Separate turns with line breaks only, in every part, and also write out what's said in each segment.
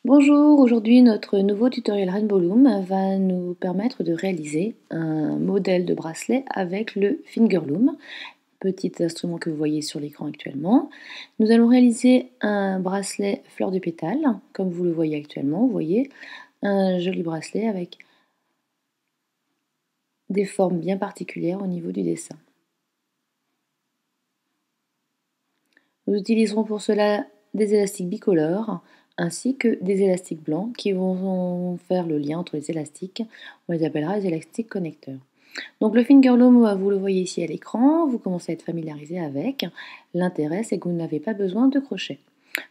Bonjour, aujourd'hui notre nouveau tutoriel Rainbow Loom va nous permettre de réaliser un modèle de bracelet avec le Finger Loom, petit instrument que vous voyez sur l'écran actuellement. Nous allons réaliser un bracelet fleur de pétale, comme vous le voyez actuellement, vous voyez, un joli bracelet avec des formes bien particulières au niveau du dessin. Nous utiliserons pour cela des élastiques bicolores ainsi que des élastiques blancs qui vont faire le lien entre les élastiques. On les appellera les élastiques connecteurs. Donc le finger loom, vous le voyez ici à l'écran, vous commencez à être familiarisé avec. L'intérêt, c'est que vous n'avez pas besoin de crochet.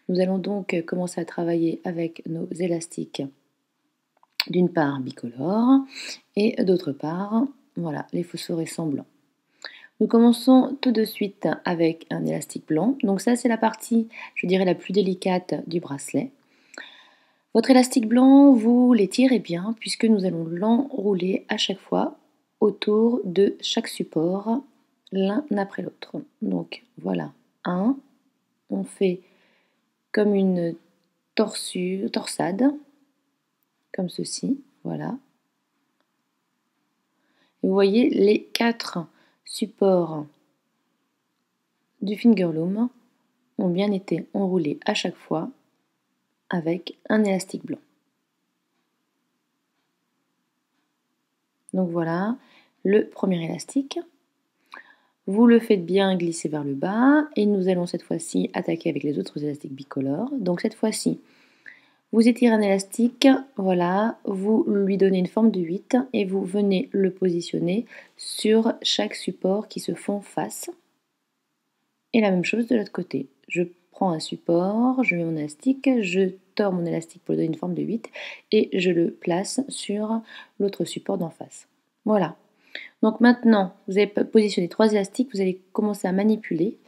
Nous allons donc commencer à travailler avec nos élastiques, d'une part bicolores et d'autre part, voilà, les phosphorescents blancs. Nous commençons tout de suite avec un élastique blanc. Donc ça, c'est la partie, je dirais, la plus délicate du bracelet. Votre élastique blanc, vous l'étirez bien puisque nous allons l'enrouler à chaque fois autour de chaque support, l'un après l'autre. Donc voilà, un, on fait comme une torsade, comme ceci, voilà. Et vous voyez les 4 supports du finger loom ont bien été enroulés à chaque fois avec un élastique blanc. Donc voilà le premier élastique. Vous le faites bien glisser vers le bas et nous allons cette fois-ci attaquer avec les autres élastiques bicolores. Donc cette fois-ci, vous étirez un élastique, voilà, vous lui donnez une forme de 8 et vous venez le positionner sur chaque support qui se font face. Et la même chose de l'autre côté. Je prends un support, je mets mon élastique, je tords mon élastique pour lui donner une forme de 8 et je le place sur l'autre support d'en face. Voilà. Donc maintenant, vous avez positionné 3 élastiques, vous allez commencer à manipuler.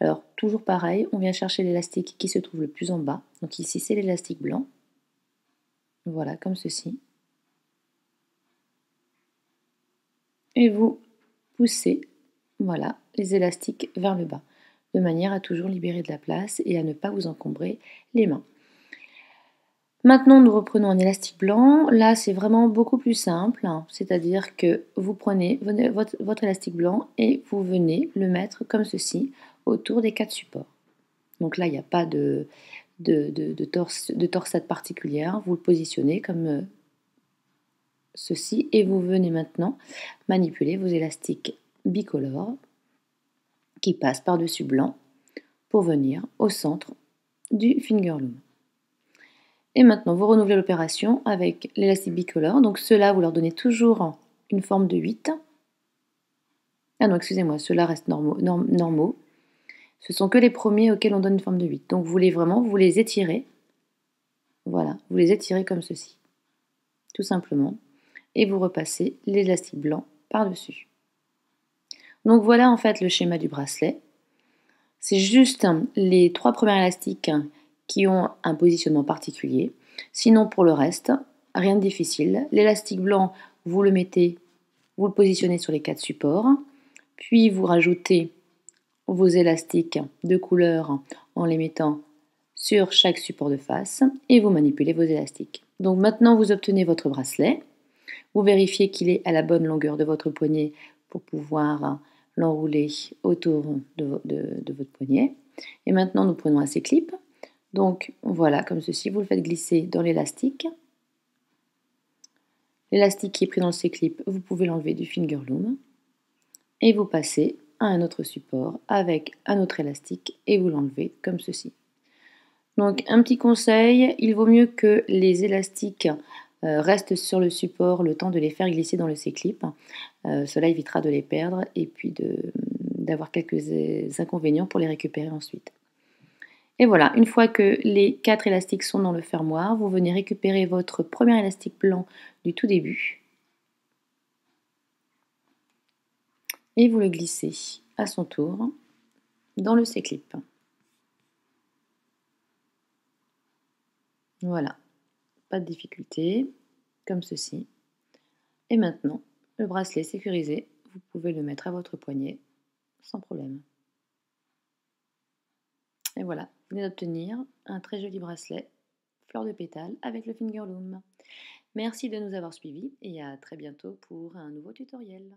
Alors toujours pareil, on vient chercher l'élastique qui se trouve le plus en bas. Donc ici c'est l'élastique blanc. Voilà, comme ceci. Et vous poussez, voilà, les élastiques vers le bas, de manière à toujours libérer de la place et à ne pas vous encombrer les mains. Maintenant, nous reprenons un élastique blanc. Là, c'est vraiment beaucoup plus simple, hein. C'est-à-dire que vous prenez votre élastique blanc et vous venez le mettre comme ceci autour des 4 supports. Donc là, il n'y a pas de torsade particulière. Vous le positionnez comme ceci et vous venez maintenant manipuler vos élastiques bicolores qui passent par-dessus blanc pour venir au centre du finger loom. Et maintenant, vous renouvelez l'opération avec l'élastique bicolore. Donc ceux-là, vous leur donnez toujours une forme de 8. Ah non, excusez-moi, ceux-là restent normaux. Ce sont que les premiers auxquels on donne une forme de 8. Donc vous les étirez. Voilà, vous les étirez comme ceci. Tout simplement. Et vous repassez l'élastique blanc par-dessus. Donc voilà en fait le schéma du bracelet. C'est juste les 3 premiers élastiques qui ont un positionnement particulier. Sinon, pour le reste, rien de difficile. L'élastique blanc, vous le mettez, vous le positionnez sur les 4 supports, puis vous rajoutez vos élastiques de couleur en les mettant sur chaque support de face et vous manipulez vos élastiques. Donc maintenant, vous obtenez votre bracelet. Vous vérifiez qu'il est à la bonne longueur de votre poignet pour pouvoir l'enrouler autour de votre poignet. Et maintenant, nous prenons un C-clip. Donc voilà, comme ceci, vous le faites glisser dans l'élastique. L'élastique qui est pris dans le C-clip, vous pouvez l'enlever du finger loom. Et vous passez à un autre support avec un autre élastique et vous l'enlevez comme ceci. Donc un petit conseil, il vaut mieux que les élastiques restent sur le support le temps de les faire glisser dans le C-clip. Cela évitera de les perdre et puis d'avoir quelques inconvénients pour les récupérer ensuite. Et voilà, une fois que les 4 élastiques sont dans le fermoir, vous venez récupérer votre premier élastique blanc du tout début et vous le glissez à son tour dans le C-clip. Voilà, pas de difficulté, comme ceci. Et maintenant, le bracelet sécurisé, vous pouvez le mettre à votre poignet sans problème. Et voilà, vous venez d'obtenir un très joli bracelet fleurs de pétales avec le Fingerloom. Merci de nous avoir suivis et à très bientôt pour un nouveau tutoriel.